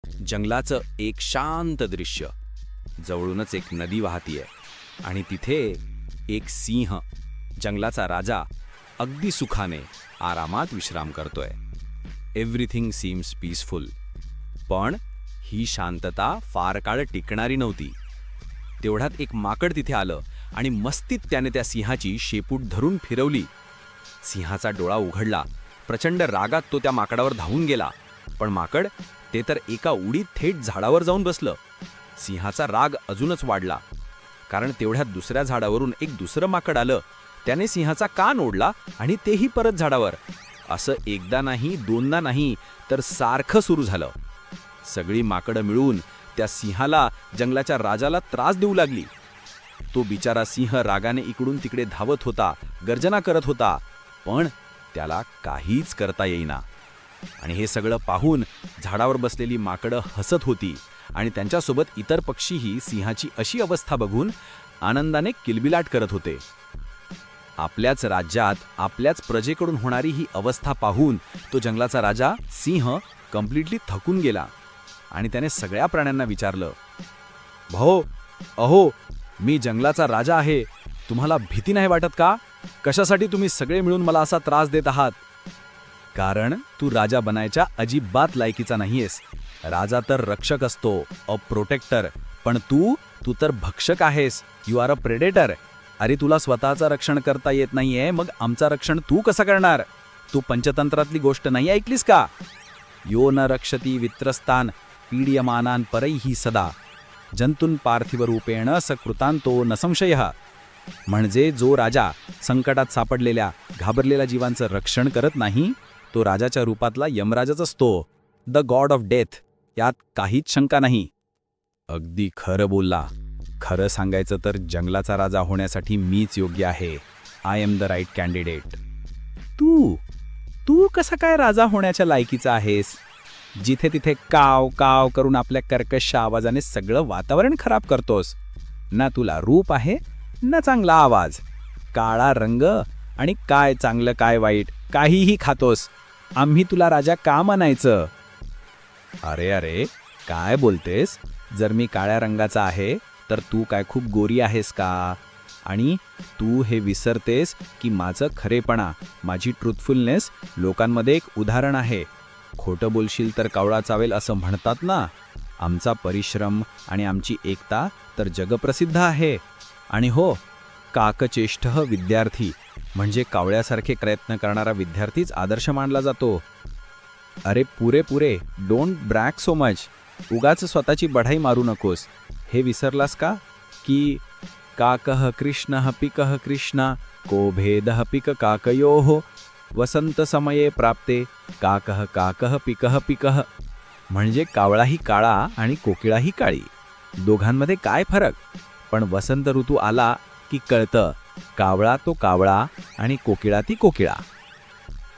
जंगलाचं एक शांत दृश्य. जवळूनच एक नदी वाहतीये आणि तिथे एक सिंह, जंगलाचा राजा, अगदी सुखाने आरामात विश्राम करतोय. Everything seems peaceful. पण ही शांतता फार काळ टिकणारी नव्हती. तेवढ्यात एक माकड तिथे आलं आणि मस्तीत त्याने त्या सिंहाची शेपूट धरून फिरवली. सिंहाचा डोळा उघडला. प्रचंड रागात तो त्या माकडावर धावून गेला. पण माकड ते तर एका उडीत थेट झाडावर जाऊन बसलं. सिंहाचा राग अजूनच वाढला, कारण तेवढ्यात दुसऱ्या झाडावरून एक दुसरं माकड आलं. त्याने सिंहाचा कान ओढला आणि तेही परत झाडावर. असं एकदा नाही, दोनदा नाही, तर सारखं सुरू झालं. सगळी माकडं मिळून त्या सिंहाला, जंगलाच्या राजाला त्रास देऊ लागली. तो बिचारा सिंह रागाने इकडून तिकडे धावत होता, गर्जना करत होता, पण त्याला काहीच करता येईना. आणि हे सगळं पाहून झाडावर बसलेली माकडं हसत होती आणि त्यांच्यासोबत इतर पक्षीही सिंहाची अशी अवस्था बघून आनंदाने किलबिलाट करत होते. आपल्याच राज्यात आपल्याच प्रजेकडून होणारी ही अवस्था पाहून तो जंगलाचा राजा सिंह कम्प्लिटली थकून गेला आणि त्याने सगळ्या प्राण्यांना विचारलं, भाऊ, अहो, मी जंगलाचा राजा आहे. तुम्हाला भीती नाही वाटत का? कशासाठी तुम्ही सगळे मिळून मला असा त्रास देत आहात? कारण तू राजा बनायच्या अजिबात लायकीचा नाहीयेस. राजा तर रक्षक असतो, अ प्रोटेक्टर. पण तू तर भक्षक आहेस. You are a predator. अरे, तुला स्वतःचं रक्षण करता येत नाहीये, मग आमचं रक्षण तू कसं करणार? तू पंचतंत्रातली गोष्ट नाही ऐकलीस का? यो न रक्षती वित्रस्तान पीड्यमानान परैहि सदा जंतून पार्थिव रूपेण सकृतांतो न संशयः. म्हणजे जो राजा संकटात सापडलेल्या, घाबरलेल्या जीवांचं रक्षण करत नाही, तो राजाच्या रूपातला यमराजच असतो, द गॉड ऑफ डेथ. यात काहीच शंका नाही. अगदी खरं बोलला. खरं सांगायचं तर जंगलाचा राजा होण्यासाठी मीच योग्य आहे. I am the right candidate. तू कसा काय राजा होण्याच्या लायकीचा आहेस? जिथे तिथे काव काव करून आपल्या कर्कश आवाजाने सगळं वातावरण खराब करतोस. ना तुला रूप आहे, ना चांगला आवाज. काळा रंग आणि काय चांगलं काय वाईट काहीही खातोस. आम्ही तुला राजा का म्हणायचं? अरे, काय बोलतेस? जर मी काळ्या रंगाचा आहे तर तू काय खूप गोरी आहेस का? आणि तू हे विसरतेस की माझं खरेपणा, माझी ट्रूथफुलनेस लोकांमध्ये एक उदाहरण आहे. खोटं बोलशील तर कावळा चावेल असं म्हणतात ना. आमचा परिश्रम आणि आमची एकता तर जगप्रसिद्ध आहे. आणि हो, काकचेष्टः विद्यार्थी म्हणजे कावळ्यासारखे प्रयत्न करणारा विद्यार्थीच आदर्श मानला जातो. अरे पुरे, डोंट ब्रॅक सो मच. उगाच स्वतःची बढाई मारू नकोस. हे विसरलास का की काकः कृष्णः पिकः कृष्णा को भेदः पिक काकयोः वसंत समये प्राप्ते काकः पिकः. म्हणजे कावळाही काळा आणि कोकिळाही काळी. दोघांमध्ये काय फरक? पण वसंत ऋतू आला की कळतं, कावळा तो कावळा आणि कोकिळा ती कोकिळा.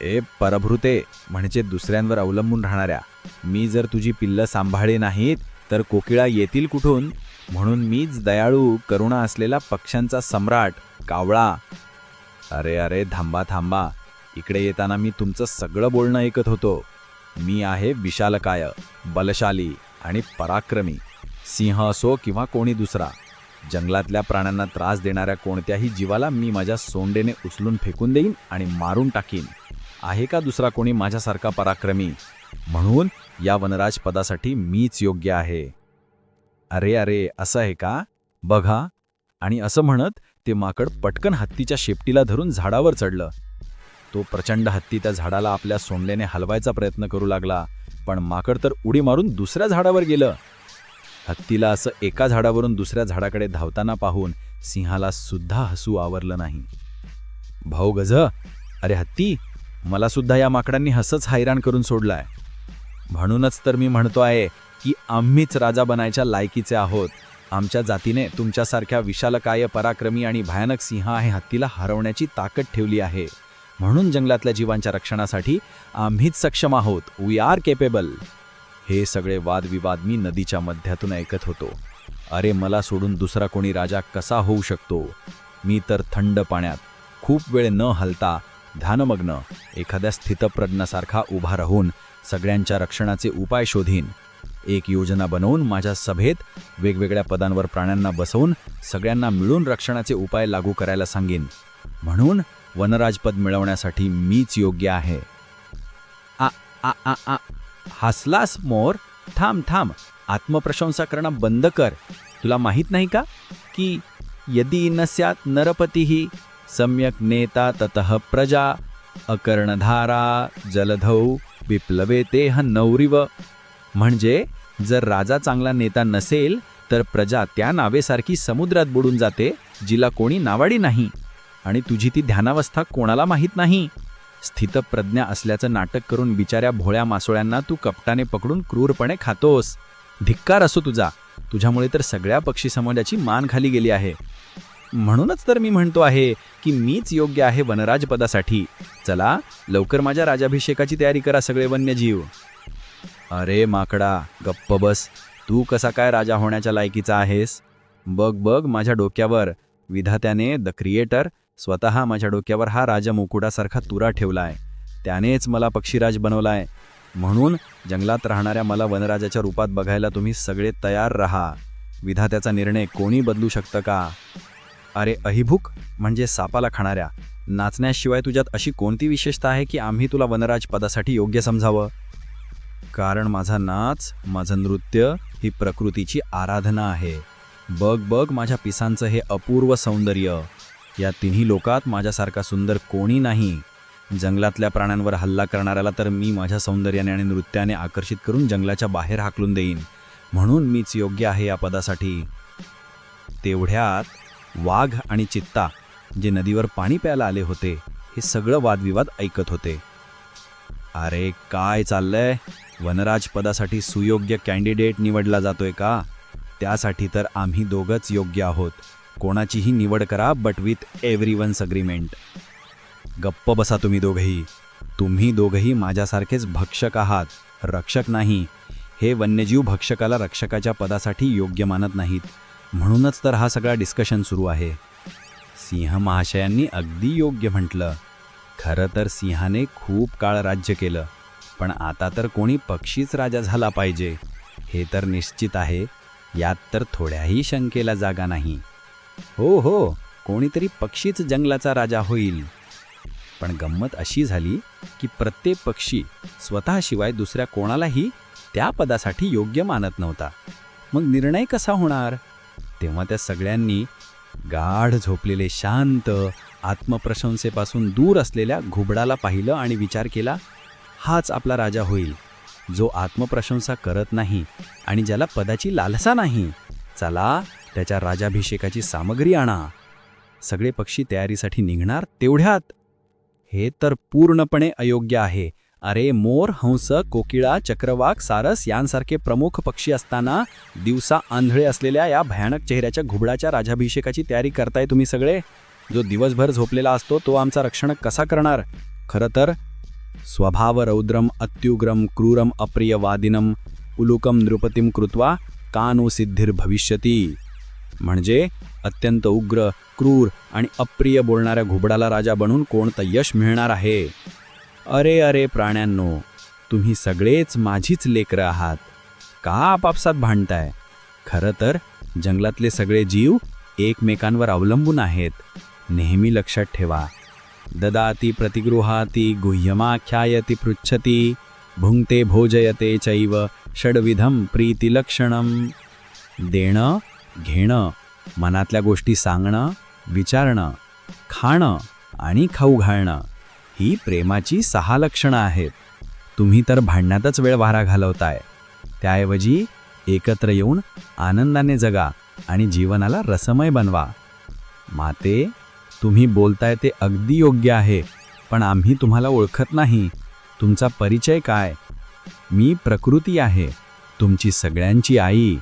ए परभृते, म्हणजे दुसऱ्यांवर अवलंबून राहणाऱ्या, मी जर तुझी पिल्लं सांभाळली नाहीत तर कोकिळा येतील कुठून? म्हणून मीच दयाळू, करुणा असलेला पक्ष्यांचा सम्राट कावळा. अरे, थांबा. इकडे येताना मी तुमचं सगळं बोलणं ऐकत होतो. मी आहे विशालकाय, बलशाली आणि पराक्रमी. सिंह असो किंवा कोणी दुसरा, जंगलातल्या प्राण्यांना त्रास देणाऱ्या कोणत्याही जीवाला मी माझ्या सोंडेने उचलून फेकून देईन आणि मारून टाकीन. आहे का दुसरा कोणी माझ्यासारखा पराक्रमी? म्हणून या वनराज पदासाठी मीच योग्य आहे. अरे, असं आहे का? बघा. आणि असं म्हणत ते माकड पटकन हत्तीच्या शेपटीला धरून झाडावर चढलं. तो प्रचंड हत्ती त्या झाडाला आपल्या सोंडेने हलवायचा प्रयत्न करू लागला, पण माकड तर उडी मारून दुसऱ्या झाडावर गेलं. हत्तीला असं एका झाडावरून दुसऱ्या झाडाकडे धावताना पाहून सिंहाला सुद्धा हसू आवरलं नाही. भाऊ गज, अरे हत्ती, मला सुद्धा या माकडांनी हसच हैराण करून सोडलाय. म्हणूनच तर मी म्हणतो आहे की आम्हीच राजा बनायच्या लायकीचे आहोत. आमच्या जातीने तुमच्यासारख्या विशालकाय, पराक्रमी आणि भयानक सिंह आहे हत्तीला हरवण्याची ताकद ठेवली आहे. म्हणून जंगलातल्या जीवांच्या रक्षणासाठी आम्हीच सक्षम आहोत. We are capable. हे सगळे वादविवाद मी नदीच्या मध्यातून ऐकत होतो. अरे, मला सोडून दुसरा कोणी राजा कसा होऊ शकतो? मी तर थंड पाण्यात खूप वेळ न हलता ध्यानमग्न एखाद्या स्थितप्रज्ञासारखा उभा राहून सगळ्यांच्या रक्षणाचे उपाय शोधीन. एक योजना बनवून माझ्या सभेत वेगवेगळ्या पदांवर प्राण्यांना बसवून सगळ्यांना मिळून रक्षणाचे उपाय लागू करायला सांगेन. म्हणून वनराजपद मिळवण्यासाठी मीच योग्य आहे. आ आ आ आ हसलास मोर? थांब थांब, आत्मप्रशंसा करणं बंद कर. तुला माहीत नाही का की यदि न स्यात् नरपतीही सम्यक नेता ततः प्रजा अकर्णधारा जलधौ विप्लवे तेह नौरिव. म्हणजे जर राजा चांगला नेता नसेल तर प्रजा त्या नावेसारखी समुद्रात बुडून जाते जिला कोणी नावाडी नाही. आणि तुझी ती ध्यानावस्था कोणाला माहीत नाही. स्थितप्रज्ञा असल्याचं नाटक करून बिचाऱ्या भोळ्या मासोळ्यांना तू कपटाने पकडून क्रूरपणे खातोस. धिक्कार असो तुझा. तुझ्यामुळे तर सगळ्या पक्षी समाजाची मान खाली गेली आहे. म्हणूनच तर मी म्हणतो आहे की मीच योग्य आहे वनराजपदासाठी. चला लवकर माझ्या राजाभिषेकाची तयारी करा सगळे वन्यजीव. अरे माकडा, गप्प बस. तू कसा काय राजा होण्याच्या लायकीचा आहेस? बघ बघ माझ्या डोक्यावर विधात्याने द क्रिएटर स्वतः माझ्या डोक्यावर हा राजमुकुटासारखा तुरा ठेवलाय. त्यानेच मला पक्षीराज बनवलाय. म्हणून जंगलात राहणाऱ्या मला वनराजाच्या रूपात बघायला तुम्ही सगळे तयार राहा. विधात्याचा निर्णय कोणी बदलू शकतं का? अरे अहिभूक म्हणजे सापाला खाणाऱ्या, नाचण्याशिवाय तुझ्यात अशी कोणती विशेषता आहे की आम्ही तुला वनराज पदासाठी योग्य समजावं? कारण माझा नाच, माझं नृत्य ही प्रकृतीची आराधना आहे. बघ बघ माझ्या पिसांचं हे अपूर्व सौंदर्य. या तिन्ही लोकात माझ्यासारखा सुंदर कोणी नाही. जंगलातल्या प्राण्यांवर हल्ला करणाऱ्याला तर मी माझ्या सौंदर्याने आणि नृत्याने आकर्षित करून जंगलाच्या बाहेर हाकलून देईन. म्हणून मीच योग्य आहे या पदासाठी. तेवढ्यात वाघ आणि चित्ता जे नदीवर पाणी प्यायला आले होते हे सगळं वादविवाद ऐकत होते. अरे काय चाललंय? वनराज पदासाठी सुयोग्य कॅन्डिडेट निवडला जातोय का? त्यासाठी तर आम्ही दोघंच योग्य आहोत. कोणाचीही निवड करा, बट विथ एव्हरीवन्स अग्रीमेंट. गप्प बसा तुम्ही दोघंही. तुम्ही दोघंही माझ्यासारखेच भक्षक आहात, रक्षक नाही. हे वन्यजीव भक्षकाला रक्षकाच्या पदासाठी योग्य मानत नाहीत. म्हणूनच तर हा सगळा डिस्कशन सुरू आहे. सिंह महाशयांनी अगदी योग्य म्हटलं. खरं तर सिंहाने खूप काळ राज्य केलं, पण आता तर कोणी पक्षीच राजा झाला पाहिजे हे तर निश्चित आहे. यात तर थोड्याही शंकेला जागा नाही. हो हो, कोणीतरी पक्षीच जंगलाचा राजा होईल. पण गंमत अशी झाली की प्रत्येक पक्षी स्वतःशिवाय दुसऱ्या कोणालाही त्या पदासाठी योग्य मानत नव्हता. मग निर्णय कसा होणार? तेव्हा त्या सगळ्यांनी गाढ झोपलेले शांत आत्मप्रशंसेपासून दूर असलेल्या घुबडाला पाहिलं आणि विचार केला, हाच आपला राजा होईल, जो आत्मप्रशंसा करत नाही आणि ज्याला पदाची लालसा नाही. चला त्याच्या राजाभिषेकाची सामग्री आणा. सगळे पक्षी तयारीसाठी निघणार. तेवढ्यात हे तर पूर्णपणे अयोग्य आहे. अरे मोर, हंस, कोकिळा, चक्रवाक, सारस यांसारखे प्रमुख पक्षी असताना दिवसा आंधळे असलेल्या या भयानक चेहऱ्याच्या घुबडाच्या राजाभिषेकाची तयारी करताय तुम्ही सगळे. जो दिवसभर झोपलेला असतो तो आमचा रक्षण कसा करणार? खरं तर स्वभाव रौद्रम अत्युग्रम क्रूरम अप्रियवादिनम उलुकम नृपतिम कृत्वा कानो सिद्धिर्भविष्यती. म्हणजे अत्यंत उग्र, क्रूर आणि अप्रिय बोलणाऱ्या घुबडाला राजा बनून कोणतं यश मिळणार आहे? अरे अरे प्राण्यांनो, तुम्ही सगळेच माझीच लेकरं आहात. का आपापसात भांडताय? खरं तर जंगलातले सगळे जीव एकमेकांवर अवलंबून आहेत. नेहमी लक्षात ठेवा. ददाती प्रतिगृहाती गुह्यमाख्यायती पृच्छती भुंक्ते भोजयते चैव षड्विधम प्रीतिलक्षणम. देणं, घेणं, मनातल्या गोष्टी सांगणं, विचारणं, खाणं आणि खाऊ घालणं ही प्रेमाची 6 लक्षणं आहेत. तुम्ही तर भांडण्यातच वेळ वारा घालवताय. त्याऐवजी एकत्र येऊन आनंदाने जगा आणि जीवनाला रसमय बनवा. माते, तुम्ही बोलताय ते अगदी योग्य आहे, पण आम्ही तुम्हाला ओळखत नाही. तुमचा परिचय काय? मी प्रकृती आहे, तुमची सगळ्यांची आई.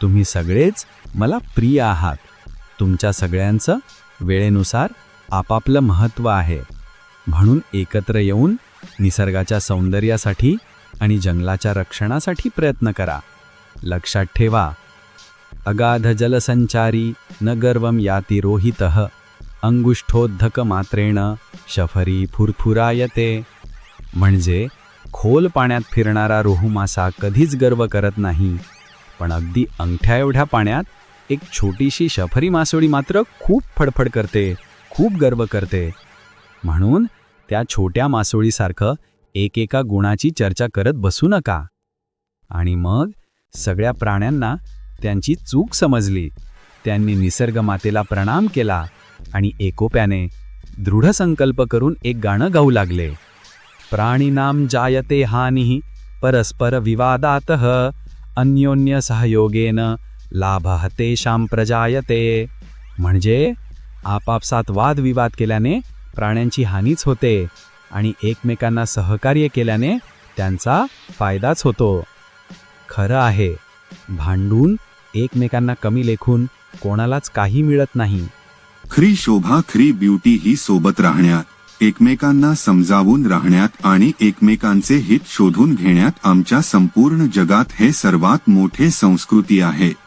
तुम्ही सगळेच मला प्रिय आहात. तुमच्या सगळ्यांचं वेळेनुसार आपापलं महत्त्व आहे. म्हणून एकत्र येऊन निसर्गाच्या सौंदर्यासाठी आणि जंगलाच्या रक्षणासाठी प्रयत्न करा. लक्षात ठेवा, अगाध जलसंचारी न गर्वम याती रोहितः अंगुष्ठोद्धक मात्रेण शफरी फुरफुरायते. म्हणजे खोल पाण्यात फिरणारा रोहू मासा कधीच गर्व करत नाही, पण अगदी अंगठ्या एवढ्या पाण्यात एक छोटीशी शफरी मासोळी मात्र खूप फडफड करते, खूप गर्व करते. म्हणून त्या छोट्या मासोळीसारखं एकेका गुणाची चर्चा करत बसू नका. आणि मग सगळ्या प्राण्यांना त्यांची चूक समजली. त्यांनी निसर्गमातेला प्रणाम केला आणि एकोप्याने दृढ संकल्प करून एक गाणं गाऊ लागले. प्राणिनां जायते हानिः परस्पर विवादातः अन्योन्य सहयोगेन लाभः तेषां प्रजायते. म्हणजे आपापसात वादविवाद केल्याने प्राण्यांची हानीच होते आणि एकमेकांना सहकार्य केल्याने त्यांचा फायदाच होतो. खरं आहे, भांडून एकमेकांना कमी लेखून कोणालाच काही मिळत नाही. खरी शोभा, खरी ब्युटी ही सोबत राहण्यात, एकमेकांना समजावून राहण्यात आणि एकमेकांचे हित शोधून घेण्यात. आमच्या संपूर्ण जगात हे सर्वात मोठे संस्कृती आहे.